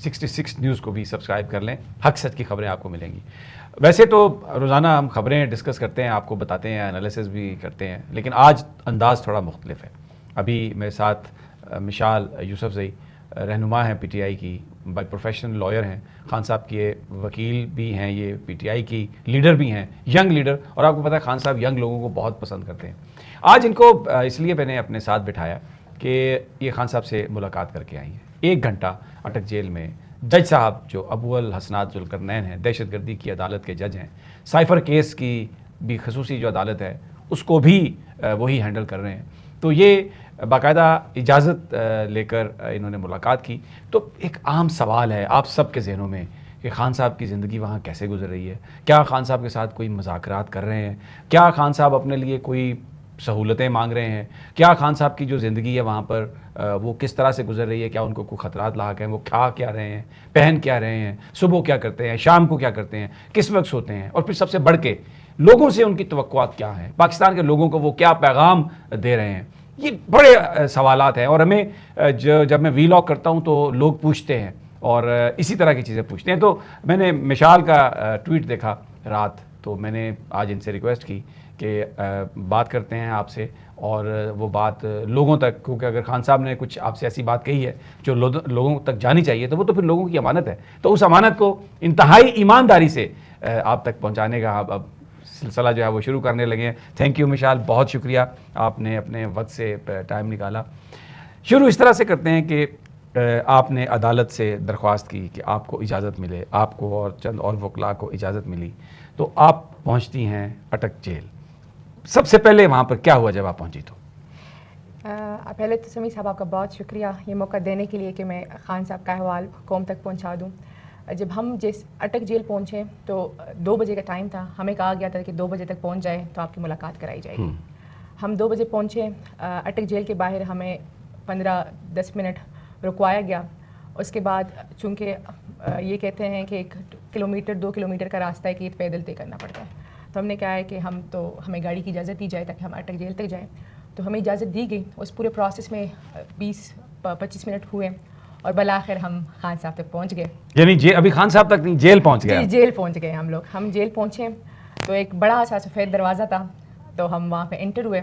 66 news کو بھی subscribe کر لیں, حق سچ کی خبریں آپ کو ملیں گی. ویسے تو روزانہ ہم خبریں ڈسکس کرتے ہیں, آپ کو بتاتے ہیں, انالیسس بھی کرتے ہیں, لیکن آج انداز تھوڑا مختلف ہے. ابھی میرے ساتھ مشال یوسف زئی رہنما ہیں پی ٹی آئی کی, بائی پروفیشنل لائر ہیں, خان صاحب کے وکیل بھی ہیں, یہ پی ٹی آئی کی لیڈر بھی ہیں, ینگ لیڈر, اور آپ کو پتہ ہے خان صاحب ینگ لوگوں کو بہت پسند کرتے ہیں. آج ان کو اس لیے میں نے اپنے ساتھ بٹھایا کہ یہ خان صاحب سے ملاقات کر کے آئی ہیں. 1 گھنٹہ اٹک جیل میں جج صاحب جو ابو الحسنات ذوالقرنین ہیں, دہشت گردی کی عدالت کے جج ہیں, سائفر کیس کی بھی خصوصی جو عدالت ہے اس کو بھی وہی ہینڈل کر رہے ہیں. تو یہ باقاعدہ اجازت لے کر انہوں نے ملاقات کی. تو ایک عام سوال ہے آپ سب کے ذہنوں میں کہ خان صاحب کی زندگی وہاں کیسے گزر رہی ہے, کیا خان صاحب کے ساتھ کوئی مذاکرات کر رہے ہیں, کیا خان صاحب اپنے لیے کوئی سہولتیں مانگ رہے ہیں, کیا خان صاحب کی جو زندگی ہے وہاں پر وہ کس طرح سے گزر رہی ہے, کیا ان کو کوئی خطرات لاحق ہیں, وہ کھا کیا رہے ہیں, پہن کیا رہے ہیں, صبح کیا کرتے ہیں, شام کو کیا کرتے ہیں, کس وقت سوتے ہیں, اور پھر سب سے بڑھ کے لوگوں سے ان کی توقعات کیا ہیں, پاکستان کے لوگوں کو وہ کیا پیغام دے رہے ہیں. یہ بڑے سوالات ہیں, اور ہمیں جب میں وی لاگ کرتا ہوں تو لوگ پوچھتے ہیں اور اسی طرح کی چیزیں پوچھتے ہیں. تو میں نے مشال کا ٹویٹ دیکھا رات, تو میں نے آج ان سے ریکویسٹ کی کہ بات کرتے ہیں آپ سے, اور وہ بات لوگوں تک, کیونکہ اگر خان صاحب نے کچھ آپ سے ایسی بات کہی ہے جو لوگوں تک جانی چاہیے تو وہ تو پھر لوگوں کی امانت ہے, تو اس امانت کو انتہائی ایمانداری سے آپ تک پہنچانے کا اب سلسلہ جو ہے وہ شروع کرنے لگے ہیں. تھینک یو مشال, بہت شکریہ, آپ نے اپنے وقت سے ٹائم نکالا. شروع اس طرح سے کرتے ہیں کہ آپ نے عدالت سے درخواست کی کہ آپ کو اجازت ملے, آپ کو اور چند اور وکلاء کو اجازت ملی, تو آپ پہنچتی ہیں اٹک جیل. سب سے پہلے وہاں پر کیا ہوا جب آپ پہنچی؟ تو پہلے تو سمیع صاحب آپ کا بہت شکریہ یہ موقع دینے کے لیے کہ میں خان صاحب کا احوال قوم تک پہنچا دوں. جب ہم اٹک جیل پہنچے تو 2 بجے کا ٹائم تھا, ہمیں کہا گیا تھا کہ 2 بجے تک پہنچ جائے تو آپ کی ملاقات کرائی جائے گی. ہم 2 بجے پہنچے, اٹک جیل کے باہر ہمیں 15-10 منٹ رکوایا گیا. اس کے بعد چونکہ یہ کہتے ہیں کہ 1 کلومیٹر 2 کلومیٹر کا راستہ ہے کہ یہ پیدل طے کرنا پڑتا ہے, تو ہم نے کہا ہے کہ ہمیں گاڑی کی اجازت دی جائے تاکہ ہم اٹک جیل تک جائیں. تو ہمیں اجازت دی گئی. اس پورے پروسیس میں 20-25 منٹ ہوئے اور بالآخر ہم خان صاحب تک پہنچ گئے. یعنی ابھی خان صاحب تک نہیں, جیل پہنچ گئے؟ جی جیل پہنچ گئے ہم لوگ. ہم جیل پہنچے تو ایک بڑا سا سفید دروازہ تھا, تو ہم وہاں پہ انٹر ہوئے.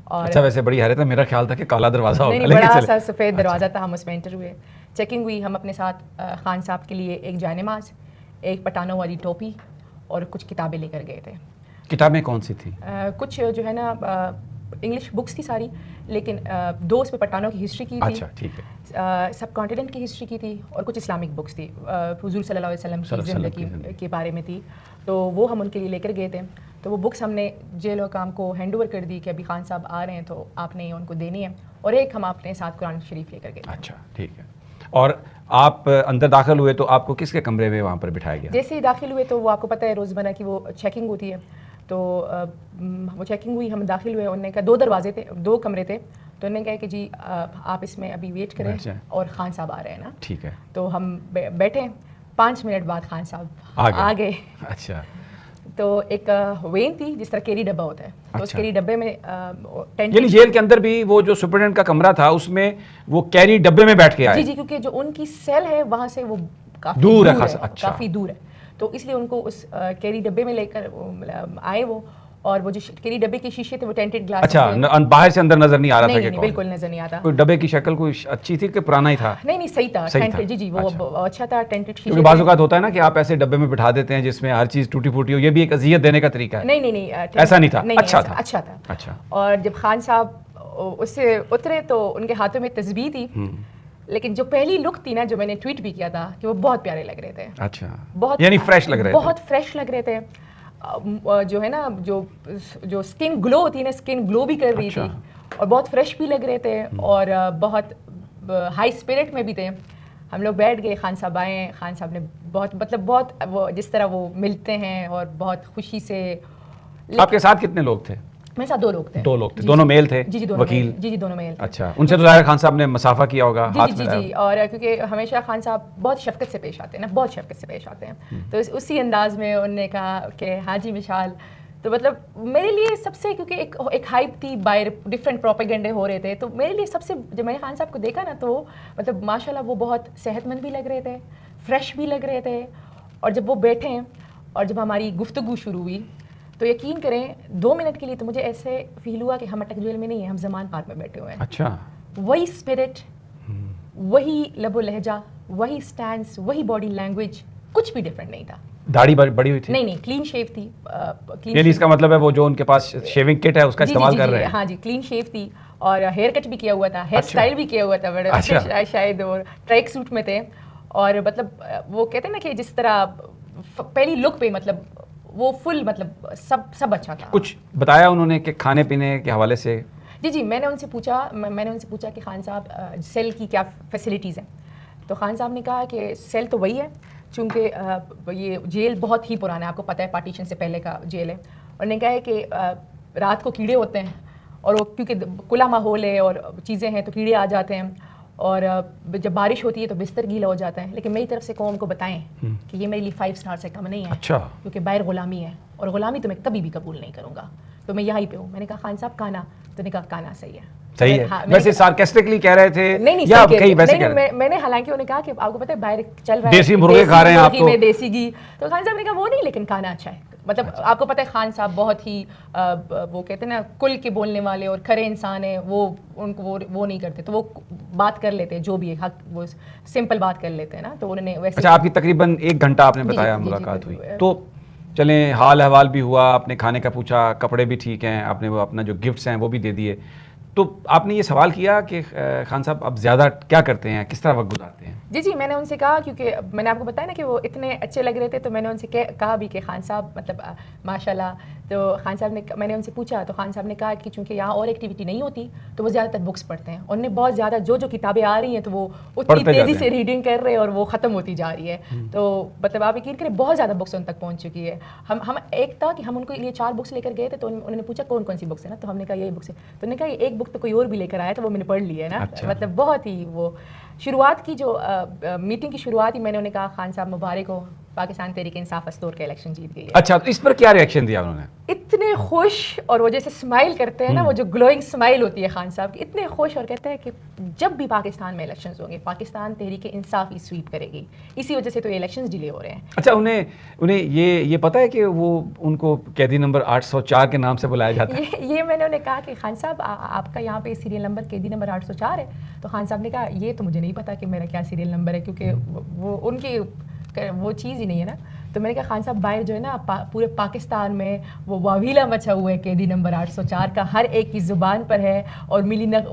اور اچھا, ویسے بڑی حیرت ہے, میرا خیال تھا کہ کالا دروازہ ہوگا. نہیں, بڑا سا سفید دروازہ تھا, ہم اس میں انٹر ہوئے. چیکنگ ہوئی. ہم اپنے ساتھ خان صاحب کے لیے ایک جائے نماز, ایک پٹانوں والی ٹوپی اور کچھ کتابیں لے کر گئے تھے. کتابیں کون سی تھیں؟ کچھ جو ہے نا انگلش بکس تھی ساری, لیکن 2 اس میں پٹھانوں کی ہسٹری کی تھی. اچھا ٹھیک ہے. سب کانٹیننٹ کی ہسٹری کی تھی, اور کچھ اسلامک بکس تھی, حضور صلی اللہ علیہ وسلم کی زندگی کے بارے میں تھی, تو وہ ہم ان کے لیے لے کر گئے تھے. تو وہ بکس ہم نے جیل حکام کو ہینڈ اوور کر دی کہ ابھی خان صاحب آ رہے ہیں تو آپ نے ان کو دینی ہے, اور ایک ہم اپنے ساتھ قرآن شریف لے کر گئے. اچھا ٹھیک ہے. اور آپ اندر داخل ہوئے تو آپ کو کس کے کمرے میں وہاں پر بٹھایا گیا؟ جیسے ہی داخل ہوئے تو وہ آپ کو پتہ ہے روزمرہ کی وہ چیکنگ ہوتی ہے, تو وہ چیکنگ ہوئی, ہم داخل ہوئے. انہوں نے کہا 2 دروازے تھے, 2 کمرے تھے, تو انہوں نے کہا کہ جی آپ اس میں ابھی ویٹ کریں اور خان صاحب آ رہے ہیں نا. ٹھیک ہے. تو ہم بیٹھے, 5 منٹ بعد خان صاحب آ گئے. اچھا. تو ایک وین تھی جس طرح کیری ڈبہ ہوتا ہے, تو اس کیری ڈبے میں یعنی جیل کے اندر بھی وہ جو سپرنٹینڈنٹ کا کمرہ تھا اس میں وہ کیری ڈبے میں بیٹھ کے آئے؟ جی جی, کیونکہ جو ان کی سیل ہے وہاں سے وہ کافی دور ہے, تو اس لیے ان کو اس کیری ڈبے میں لے کر آئے وہ. اور وہ جو کیری ڈبے کے شیشے تھے وہ ٹینٹڈ گلاس. اچھا, باہر سے اندر نظر نہیں آ رہا تھا؟ نہیں, بالکل نظر نہیں آتا. کوئی ڈبے کی شکل کوئی اچھی تھی کہ پرانا ہی تھا؟ نہیں, صحیح تھا. جی جی, وہ اچھا تھا, ٹینٹڈ شیشے. کیونکہ بعض اوقات ہوتا ہے نا کہ آپ ایسے ڈبے میں بٹھا دیتے ہیں جس میں ہر چیز ٹوٹی پھوٹی ہو, یہ بھی ایک اذیت دینے کا طریقہ ہے. نہیں, ایسا نہیں تھا, اچھا تھا. اچھا. اور جب خان صاحب اس سے اترے تو ان کے ہاتھوں میں تسبیح تھی, لیکن جو پہلی لک تھی نا, جو میں نے ٹویٹ بھی کیا تھا کہ وہ بہت پیارے لگ رہے تھے. اچھا, یعنی فریش لگ رہے تھے. بہت فریش لگ رہے تھے. جو ہے نا جو اسکن گلو ہوتی ہے نا, اسکن گلو بھی کر رہی تھی, اور بہت فریش بھی لگ رہے تھے, اور بہت ہائی اسپرٹ میں بھی تھے. ہم لوگ بیٹھ گئے, خان صاحب آئے. خان صاحب نے بہت وہ جس طرح وہ ملتے ہیں اور بہت خوشی سے. آپ کے ساتھ کتنے لوگ تھے؟ میرے ساتھ 2 لوگ تھے. 2 لوگ تھے. دونوں میل تھے؟ جی جی, وکیل؟ جی جی, دونوں میل. اچھا, ان سے تو ظاہر خان صاحب نے مسافہ کیا ہوگا ہاتھ میں. جی جی, اور کیونکہ ہمیشہ خان صاحب بہت شفقت سے پیش آتے ہیں نا, بہت شفقت سے پیش آتے ہیں, تو اسی انداز میں انہوں نے کہا کہ ہاں جی مشال, تو مطلب میرے لیے سب سے, کیونکہ ایک ہائپ تھی, باہر ڈفرینٹ پروپیگنڈے ہو رہے تھے, تو میرے لیے سب سے, جب میں نے خان صاحب کو دیکھا نا تو مطلب ماشاء اللہ وہ بہت صحت مند بھی لگ رہے تھے, فریش بھی لگ رہے تھے, اور جب وہ بیٹھے ہیں اور جب ہماری گفتگو شروع ہوئی تو یقین کریں 2 منٹ کے لیے تو مجھے ایسے فیل ہوا کہ ہم اٹک جیل میں نہیں ہیں, ہم زمان پارک میں بیٹھے ہوئے ہیں. اچھا, وہی اسپرٹ, وہی لب و لہجہ, وہی اسٹینڈس, وہی باڈی لینگویج, کچھ بھی ڈفرینٹ نہیں تھا. داڑھی بڑی ہوئی تھی؟ نہیں, کلین شیو تھی. یعنی اس کا مطلب ہے وہ جو ان کے پاس شیونگ کٹ ہے اس کا استعمال کر رہے ہیں. ہاں جی, کلین شیو تھی, اور ہیئر کٹ بھی کیا ہوا تھا, ہیئر اسٹائل بھی کیا ہوا تھا بڑے اچھے شاید, اور ٹریک سوٹ میں تھے, اور مطلب وہ کہتے ہیں نا کہ جس طرح پہلی لک پہ مطلب وہ فل مطلب سب اچھا تھا. کچھ بتایا انہوں نے کہ کھانے پینے کے حوالے سے؟ جی, میں نے ان سے پوچھا کہ خان صاحب سیل کی کیا فیسلٹیز ہیں, تو خان صاحب نے کہا کہ سیل تو وہی ہے, چونکہ یہ جیل بہت ہی پرانا ہے, آپ کو پتہ ہے پارٹیشن سے پہلے کا جیل ہے, اور نے کہا ہے کہ رات کو کیڑے ہوتے ہیں, اور وہ کیونکہ کھلا ماحول ہے اور چیزیں ہیں تو کیڑے آ جاتے ہیں, اور جب بارش ہوتی ہے تو بستر گیلا ہو جاتا ہے, لیکن میری طرف سے قوم کو بتائیں کہ یہ میرے لیے 5 اسٹار سے کم نہیں ہے. اچھا. کیونکہ باہر غلامی ہے, اور غلامی تو میں کبھی بھی قبول نہیں کروں گا, تو میں یہیں پہ ہوں. میں نے کہا خان صاحب کھانا, تو نے کہا کھانا صحیح ہے. صحیح ہے, ویسے سارکیسٹکلی کہہ رہے تھے یا کہیں ویسے کہہ رہے تھے؟ میں نے حالانکہ انہوں نے کہا کہ آپ کو پتہ ہے باہر چل رہا ہے دیسی مرغے کھا رہے ہیں آپ تو, دیسی گھی, تو خان صاحب نے کہا وہ نہیں, لیکن کھانا اچھا ہے. مطلب آپ کو پتہ ہے خان صاحب بہت ہی وہ کہتے ہیں نا کل کے بولنے والے اور کھرے انسان ہیں, وہ ان کو وہ نہیں کرتے, تو وہ بات کر لیتے جو بھی ہے, وہ سمپل بات کر لیتے ہیں نا, تو انہوں نے ویسے. اچھا, آپ کی تقریباً 1 گھنٹہ آپ نے بتایا ملاقات ہوئی, تو چلیں حال احوال بھی ہوا, آپ نے کھانے کا پوچھا, کپڑے بھی ٹھیک ہیں, آپ نے وہ اپنا جو گفٹس ہیں وہ بھی دے دیے, تو آپ نے یہ سوال کیا کہ خان صاحب اب زیادہ کیا کرتے ہیں, کس طرح وقت گزارتے ہیں؟ جی, میں نے ان سے کہا, کیونکہ میں نے آپ کو بتایا نا کہ وہ اتنے اچھے لگ رہے تھے, تو میں نے ان سے کہا بھی کہ خان صاحب مطلب ماشاء اللہ, تو خان صاحب نے, میں نے ان سے پوچھا تو خان صاحب نے کہا کہ چونکہ یہاں اور ایکٹیویٹی نہیں ہوتی تو وہ زیادہ تر بکس پڑھتے ہیں, اور انہیں بہت زیادہ جو کتابیں آ رہی ہیں تو وہ اتنی تیزی سے ریڈنگ کر رہے ہیں اور وہ ختم ہوتی جا رہی ہے. تو مطلب آپ یقین کریں بہت زیادہ بکس ان تک پہنچ چکی ہے. ہم ایک تھا کہ ہم ان کے لیے 4 بکس لے کر گئے تھے, تو انہوں نے پوچھا کون سی بکس ہے نا, تو ہم نے کہا یہی بکس ہے, تو انہوں نے کہا یہ ایک بک تو کوئی اور بھی لے کر آیا, تو وہ میں نے پڑھ لی ہے نا. مطلب بہت ہی وہ شروعات کی جو میٹنگ کی شروعات ہی میں نے انہیں کہا خان صاحب مبارک ہو, پاکستان تحریک انصاف استور کا الیکشن جیت گئی ہے. اچھا, تو اس پر کیا ریئیکشن دیا انہوں نے؟ اتنے خوش, اور وہ جیسے اسمائل کرتے ہیں نا, وہ جو گلوئنگ اسمائل ہوتی ہے خان صاحب کی, اتنے خوش, اور کہتے ہیں کہ جب بھی پاکستان میں الیکشنز ہوں گے پاکستان تحریک انصاف ہی سویپ کرے گی, اسی وجہ سے تو یہ الیکشنز ڈیلے ہو رہے ہیں. اچھا, انہیں یہ پتہ ہے کہ وہ ان کو قیدی نمبر 804 کے نام سے بلایا جاتا ہے؟ یہ میں نے انہیں کہا کہ خان صاحب آپ کا یہاں پہ سیریل نمبر قیدی نمبر 804 ہے, تو خان صاحب نے کہا یہ تو مجھے نہیں پتا کہ میرا کیا سیریل نمبر ہے, کیونکہ وہ ان کی وہ چیز ہی نہیں ہے نا. تو میں نے کہا خان صاحب باہر جو ہے نا پورے پاکستان میں وہ واویلا مچا ہوا ہے قیدی نمبر 804 کا, ہر ایک کی زبان پر ہے, اور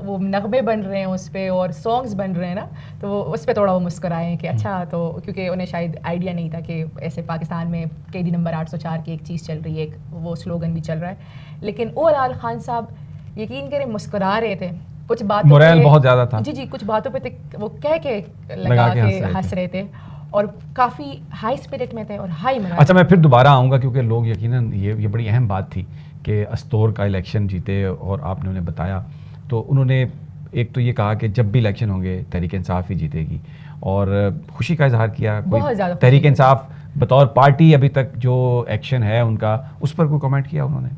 وہ نغمے بن رہے ہیں اس پہ, اور سانگز بن رہے ہیں نا, تو وہ اس پہ تھوڑا وہ مسکرائے ہیں کہ اچھا, تو کیونکہ انہیں شاید آئیڈیا نہیں تھا کہ ایسے پاکستان میں قیدی نمبر 804 کی ایک چیز چل رہی ہے, ایک وہ سلوگن بھی چل رہا ہے. لیکن اوور آل خان صاحب یقین کریں مسکرا رہے تھے, کچھ باتوں موریل بہت زیادہ تھا. جی, کچھ باتوں پہ وہ کہہ کے لگا کے ہنس رہے تھے, اور کافی ہائی اسپرٹ میں تھے اور ہائی مناظر. اچھا, میں پھر دوبارہ آؤں گا کیونکہ لوگ یقیناً یہ بڑی اہم بات تھی کہ استور کا الیکشن جیتے, اور آپ نے انہیں بتایا, تو انہوں نے ایک تو یہ کہا کہ جب بھی الیکشن ہوں گے تحریک انصاف ہی جیتے گی, اور خوشی کا اظہار کیا. بہت زیادہ تحریک انصاف بطور پارٹی ابھی تک جو ایکشن ہے ان کا, اس پر کوئی کمنٹ کیا انہوں نے؟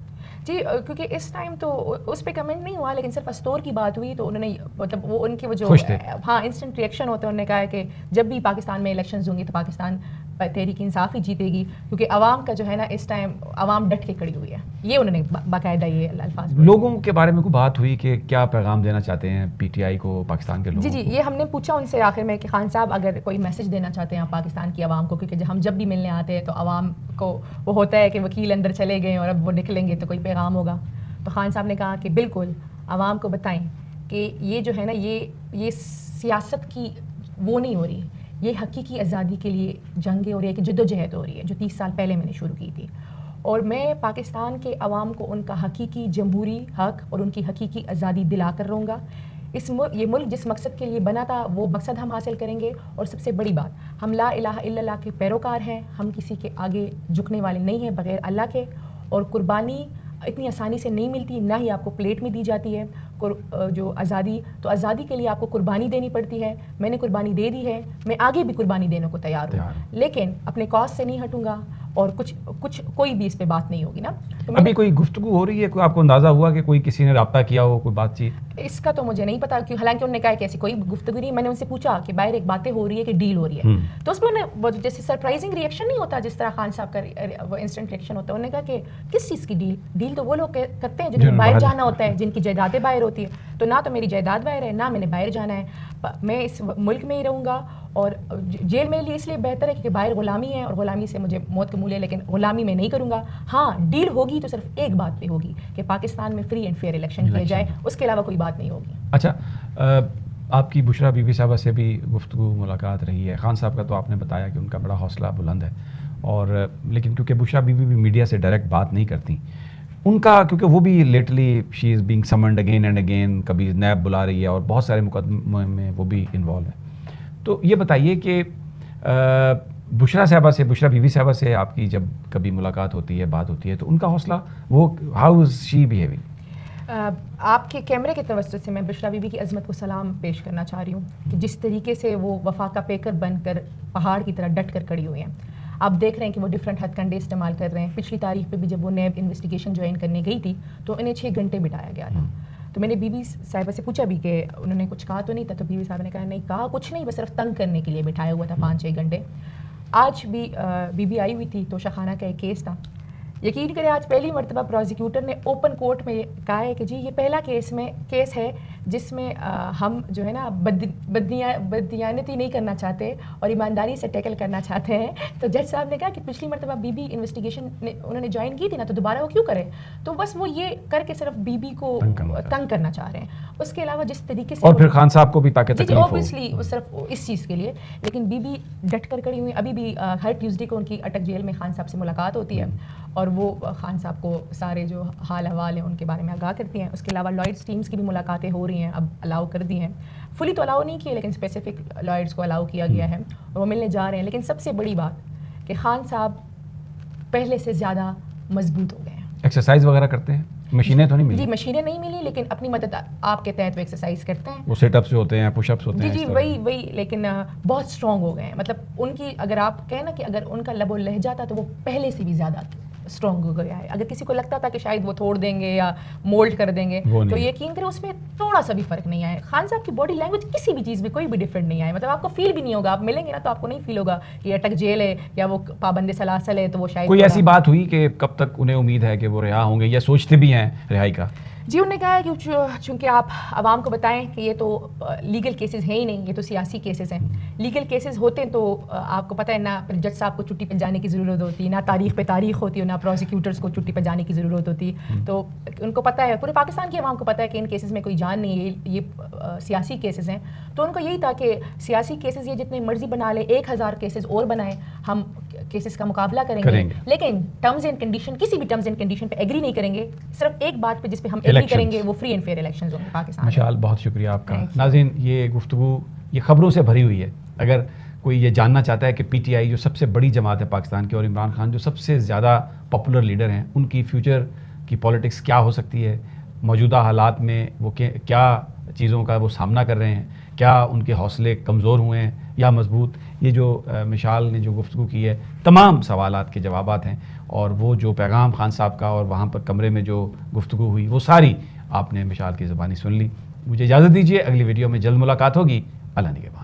جی, کیونکہ اس ٹائم تو اس پہ کمنٹ نہیں ہوا, لیکن صرف استور کی بات ہوئی, تو انہوں نے مطلب وہ ان کے وہ جو ہاں انسٹنٹ ریئیکشن ہوتے ہیں, انہوں نے کہا ہے کہ جب بھی پاکستان میں الیکشنز ہوں گی تو پاکستان تحریک انصاف ہی جیتے گی, کیونکہ عوام کا جو ہے نا اس ٹائم عوام ڈٹ کے کھڑی ہوئی ہے. یہ انہوں نے باقاعدہ یہ الفاظ. لوگوں کے بارے میں کوئی بات ہوئی کہ کیا پیغام دینا چاہتے ہیں پی ٹی آئی کو پاکستان کے لوگوں کو؟ جی, یہ ہم نے پوچھا ان سے آخر میں کہ خان صاحب اگر کوئی میسج دینا چاہتے ہیں پاکستان کی عوام کو, کیونکہ ہم جب بھی ملنے آتے ہیں تو عوام کو وہ ہوتا ہے کہ وکیل اندر چلے گئے اور اب وہ نکلیں گے تو کوئی پیغام ہوگا. تو خان صاحب نے کہا کہ بالکل عوام کو بتائیں کہ یہ جو ہے نا یہ سیاست کی وہ نہیں ہو رہی, یہ حقیقی آزادی کے لیے جنگ ہو رہی ہے, کہ جد و جہد ہو رہی ہے جو 30 سال پہلے میں نے شروع کی تھی, اور میں پاکستان کے عوام کو ان کا حقیقی جمہوری حق اور ان کی حقیقی آزادی دلا کر رہوں گا. یہ ملک جس مقصد کے لیے بنا تھا وہ مقصد ہم حاصل کریں گے, اور سب سے بڑی بات ہم لا الہ الا اللہ کے پیروکار ہیں, ہم کسی کے آگے جھکنے والے نہیں ہیں بغیر اللہ کے, اور قربانی اتنی آسانی سے نہیں ملتی, نہ ہی آپ کو پلیٹ میں دی جاتی ہے. جو آزادی, تو آزادی کے لیے آپ کو قربانی دینی پڑتی ہے. میں نے قربانی دے دی ہے, میں آگے بھی قربانی دینے کو تیار ہوں, لیکن اپنے کاز سے نہیں ہٹوں گا, اور کچھ کوئی بھی اس پہ بات نہیں ہوگی نا. تو ابھی کوئی گفتگو ہو رہی ہے, کوئی آپ کو اندازہ ہوا کہ کوئی کسی نے رابطہ کیا ہو, کوئی بات چیت؟ اس کا تو مجھے نہیں پتا, کہ حالانکہ انہوں نے کہا کہ ایسی کوئی گفتگو نہیں. میں نے ان سے پوچھا کہ باہر ایک باتیں ہو رہی ہے کہ ڈیل ہو رہی ہے, تو اس میں جیسے سرپرائزنگ ریئیکشن نہیں ہوتا جس طرح خان صاحب کا وہ انسٹنٹ ریئیکشن ہوتا ہے. انہوں نے کہا کہ کس چیز کی ڈیل؟ ڈیل تو وہ لوگ کرتے ہیں جنہیں باہر جانا ہوتا ہے, جن کی جائیدادیں باہر ہوتی ہے. تو نہ تو میری جائیداد باہر ہے, نہ میں نے باہر جانا ہے. میں اس ملک میں ہی رہوں گا, اور جیل میرے لیے اس لیے بہتر ہے کیونکہ باہر غلامی ہے, اور غلامی سے مجھے موت قبول ہے, لیکن غلامی میں نہیں کروں گا. ہاں ڈیل ہوگی تو صرف ایک بات پہ ہوگی کہ پاکستان میں فری اینڈ فیئر الیکشن کیے جائے, اس کے علاوہ کوئی بات نہیں ہوگی. اچھا, آپ کی بشریٰ بی بی صاحبہ سے بھی گفتگو ملاقات رہی ہے. خان صاحب کا تو آپ نے بتایا کہ ان کا بڑا حوصلہ بلند ہے, اور لیکن کیونکہ بشریٰ بی بی بھی میڈیا سے ڈائریکٹ بات نہیں کرتی, ان کا کیونکہ وہ بھی lately she is being summoned again and again, کبھی نیب بلا رہی ہے اور بہت سارے مقدمے میں وہ بھی انوالو ہے. تو یہ بتائیے کہ بشریٰ صاحبہ سے, بشریٰ بی بی صاحبہ سے آپ کی جب کبھی ملاقات ہوتی ہے, بات ہوتی ہے, تو ان کا حوصلہ, وہ ہاؤ از شی بیہیونگ؟ آپ کے کیمرے کے توسط سے میں بشریٰ بی بی کی عظمت کو سلام پیش کرنا چاہ رہی ہوں کہ جس طریقے سے وہ وفا کا پیکر بن کر پہاڑ کی طرح ڈٹ کر کھڑی ہوئی ہیں. آپ دیکھ رہے ہیں کہ وہ ڈفرینٹ ہتھ کنڈے استعمال کر رہے ہیں. پچھلی تاریخ پہ بھی جب وہ نیب انویسٹیگیشن جوائن کرنے گئی تھی تو انہیں 6 گھنٹے بٹایا گیا تھا. تو میں نے بی بی صاحبہ سے پوچھا بھی کہ انہوں نے کچھ کہا تو نہیں تھا, تو بی بی صاحبہ نے کہا نہیں کہا کچھ نہیں, بس صرف تنگ کرنے کے لیے بٹھایا ہوا تھا 5-6 گھنٹے. آج بھی بی بی آئی ہوئی تھی تو شاخانہ کا ایک کیس تھا. یقین کریں آج پہلی مرتبہ پروزیکیوٹر نے اوپن کورٹ میں کہا ہے کہ جی یہ پہلا کیس ہے جس میں ہم جو ہے نا بددیانتی نہیں کرنا چاہتے اور ایمانداری سے ٹیکل کرنا چاہتے ہیں. تو جج صاحب نے کہا کہ پچھلی مرتبہ بی بی انویسٹیگیشن انہوں نے جوائن کی تھی نا, تو دوبارہ وہ کیوں کرے؟ تو بس وہ یہ کر کے صرف بی بی کو تنگ کرنا چاہ رہے ہیں. اس کے علاوہ جس طریقے سے, اور پھر خان صاحب کو بھی تاکہ تکلیف ہو, اوبویسلی صرف اس چیز کے لیے, لیکن بی بی ڈٹ کر کڑی ہوئی. ابھی بھی ہر ٹیوزڈے کو ان کی اٹک جیل میں خان صاحب سے ملاقات ہوتی ہے, اور وہ خان صاحب کو سارے جو حال احوال ہیں ان کے بارے میں آگاہ کرتی ہیں. اس کے علاوہ لائرز ٹیمز کی بھی ملاقاتیں ہو رہی ہیں, اب الاؤ کر دی ہیں. فلی تو الاؤ نہیں کیے, لیکن اسپیسیفک لائرز کو الاؤ کیا گیا ہے, اور وہ ملنے جا رہے ہیں. لیکن سب سے بڑی بات کہ خان صاحب پہلے سے زیادہ مضبوط ہو گئے ہیں. ایکسرسائز وغیرہ کرتے ہیں, مشینیں تو نہیں ملی؟ جی مشینیں نہیں ملی, لیکن اپنی مدد آپ کے تحت وہ ایکسرسائز کرتے ہیں. وہ سیٹ اپس ہوتے ہیں, پش اپس ہوتے ہیں. جی وہی, لیکن بہت اسٹرانگ ہو گئے ہیں. مطلب ان کی اگر آپ کہیں نا کہ اگر ان کا لب و لہجہ تھا تو وہ پہلے سے بھی زیادہ اسٹرانگ ہو گیا ہے. اگر کسی کو لگتا تھا کہ شاید وہ توڑ دیں گے یا مولڈ کر دیں گے, تو یقین کریں اس میں تھوڑا سا بھی فرق نہیں آیا. خان صاحب کی باڈی لینگویج کسی بھی چیز میں کوئی بھی ڈفرینٹ نہیں آیا. مطلب آپ کو فیل بھی نہیں ہوگا, آپ ملیں گے نا تو آپ کو نہیں فیل ہوگا کہ اٹک جیل ہے یا وہ پابند سلاسل ہے. تو وہ شاید کوئی ایسی بات ہوئی کہ کب تک انہیں امید ہے کہ وہ رہا ہوں گے, یا سوچتے بھی ہیں رہائی کا؟ جی انہوں نے کہا ہے کہ چونکہ آپ عوام کو بتائیں کہ یہ تو لیگل کیسز ہیں ہی نہیں, یہ تو سیاسی کیسز ہیں. لیگل کیسز ہوتے ہیں تو آپ کو پتہ ہے نہ جج صاحب کو چھٹی پہ جانے کی ضرورت ہوتی, نہ تاریخ پہ تاریخ ہوتی ہے, نہ پروسیکیوٹرز کو چھٹی پہ جانے کی ضرورت ہوتی. تو ان کو پتہ ہے, پورے پاکستان کی عوام کو پتہ ہے کہ ان کیسز میں کوئی جان نہیں ہے, یہ سیاسی کیسز ہیں. تو ان کو یہی تھا کہ سیاسی کیسز یہ جتنے مرضی بنا لیں, 1000 کیسز اور بنائیں, ہم کیسز کا مقابلہ کریں گے. لیکن ٹرمز اینڈ کنڈیشن, کسی بھی ٹرمز اینڈ کنڈیشن پہ ایگری نہیں کریں گے. صرف ایک بات پہ جس پہ ہم ایگری کریں گے وہ فری اینڈ فیئر الیکشنز ہوں گے پاکستان میں. ماشاءاللہ, بہت شکریہ آپ کا. ناظرین, یہ گفتگو یہ خبروں سے بھری ہوئی ہے. اگر کوئی یہ جاننا چاہتا ہے کہ پی ٹی آئی جو سب سے بڑی جماعت ہے پاکستان کی, اور عمران خان جو سب سے زیادہ پاپولر لیڈر ہیں, ان کی فیوچر کی پالیٹکس کیا ہو سکتی ہے, موجودہ حالات میں وہ کیا چیزوں کا وہ سامنا کر رہے ہیں, کیا ان کے حوصلے کمزور ہوئے ہیں یا مضبوط, یہ جو مشال نے جو گفتگو کی ہے, تمام سوالات کے جوابات ہیں. اور وہ جو پیغام خان صاحب کا اور وہاں پر کمرے میں جو گفتگو ہوئی, وہ ساری آپ نے مشال کی زبانی سن لی. مجھے اجازت دیجیے, اگلی ویڈیو میں جلد ملاقات ہوگی. اللہ نگہبان.